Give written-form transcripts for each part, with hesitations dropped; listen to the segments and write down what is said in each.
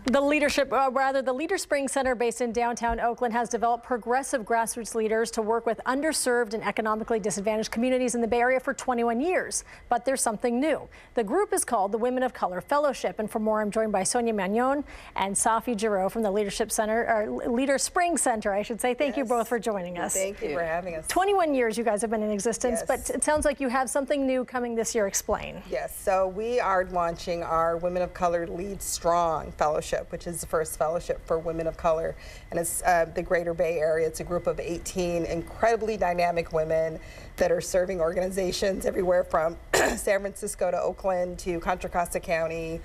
The the Leader Spring Center based in downtown Oakland has developed progressive grassroots leaders to work with underserved and economically disadvantaged communities in the Bay Area for 21 years. But there's something new. The group is called the Women of Color Fellowship. And for more, I'm joined by Sonia Magnon and Safi Giroux from the Leader Spring Center, I should say. Thank you both for joining us. Thank you for having us. 21 years you guys have been in existence, Yes. but it sounds like you have something new coming this year. Explain. Yes, so we are launching our Women of Color Lead Strong Fellowship, which is the first fellowship for women of color, and it's the Greater Bay Area. It's a group of 18 incredibly dynamic women that are serving organizations everywhere from San Francisco to Oakland to Contra Costa County,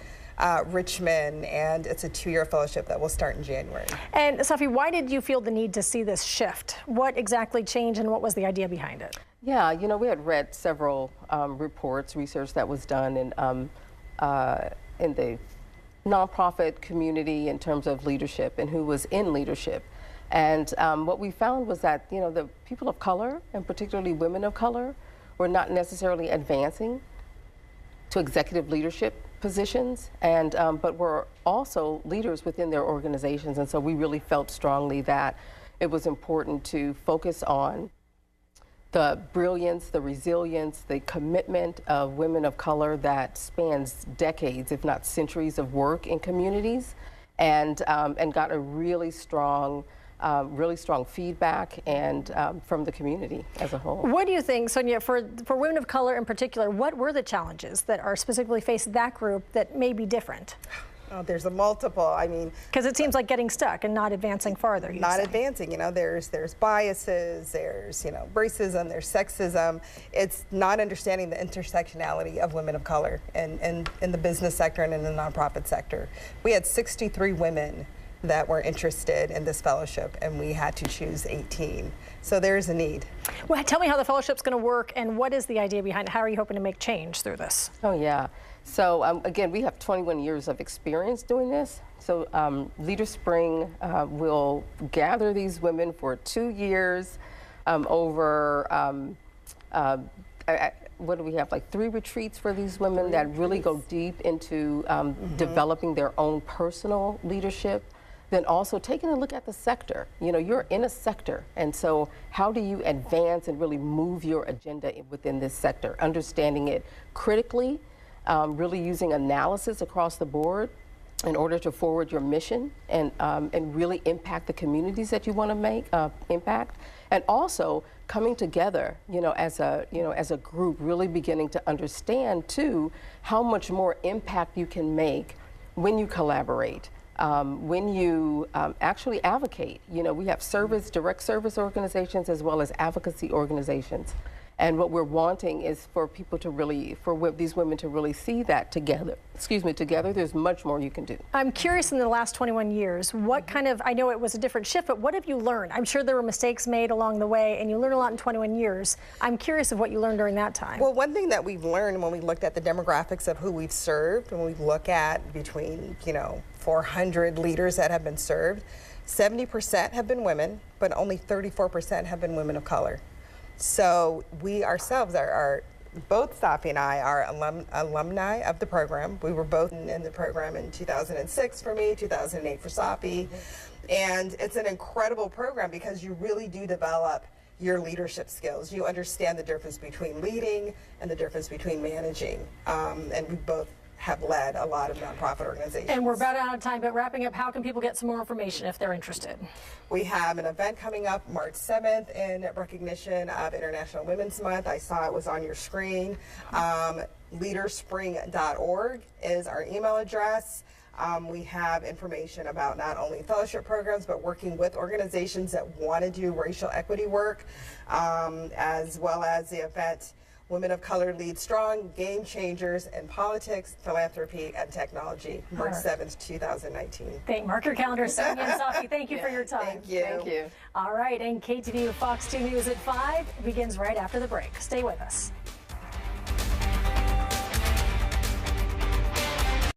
Richmond, and it's a 2-year fellowship that will start in January. And Safi, why did you feel the need to see this shift? What exactly changed and what was the idea behind it? Yeah, you know, we had read several research that was done in the nonprofit community in terms of leadership and who was in leadership. And what we found was that, you know, the people of color, and particularly women of color, were not necessarily advancing to executive leadership positions, and but were also leaders within their organizations. And so we really felt strongly that it was important to focus on the brilliance, the resilience, the commitment of women of color that spans decades, if not centuries, of work in communities, and got a really strong feedback and from the community as a whole. What do you think, Sonia, for women of color in particular, what were the challenges that are specifically faced that group that may be different? Oh, there's a multiple. I mean, because it seems like getting stuck and not advancing farther. Not advancing. You know, there's biases, there's, you know, racism, there's sexism. It's not understanding the intersectionality of women of color in the business sector and in the nonprofit sector. We had 63 women that were interested in this fellowship, and we had to choose 18. So there's a need. Well, tell me how the fellowship's going to work and what is the idea behind it? How are you hoping to make change through this? Oh, yeah. So again, we have 21 years of experience doing this. So Leader Spring will gather these women for 2 years over, what do we have, like 3 retreats for these women that really go deep into developing their own personal leadership. Then also taking a look at the sector. You know, you're in a sector, and so how do you advance and really move your agenda within this sector? Understanding it critically, really using analysis across the board in order to forward your mission and really impact the communities that you want to make impact, and also coming together, you know, as a group, really beginning to understand too how much more impact you can make when you collaborate. When you actually advocate. You know, we have direct service organizations as well as advocacy organizations. And what we're wanting is for people to really, these women to really see that together. Together, there's much more you can do. I'm curious, in the last 21 years, what kind of, I know it was a different shift, but what have you learned? I'm sure there were mistakes made along the way, and you learned a lot in 21 years. I'm curious of what you learned during that time. Well, one thing that we've learned when we looked at the demographics of who we've served, when we look at between, you know, 400 leaders that have been served, 70% have been women, but only 34% have been women of color. So we ourselves both Safi and I are alumni of the program. We were both in the program in 2006 for me, 2008 for Safi. And it's an incredible program because you really do develop your leadership skills. You understand the difference between leading and the difference between managing. And we both have led a lot of nonprofit organizations. And we're about out of time, but wrapping up, how can people get some more information if they're interested? We have an event coming up March 7th in recognition of International Women's Month. I saw it was on your screen. Leaderspring.org is our email address. We have information about not only fellowship programs, but working with organizations that want to do racial equity work, as well as the event Women of Color Lead Strong, Game Changers in Politics, Philanthropy, and Technology, March 7th, 2019. Mark your calendar, Sonia and Safi. Thank you for your time. Thank you. Thank you. All right, and KTVU Fox 2 News at 5 begins right after the break. Stay with us.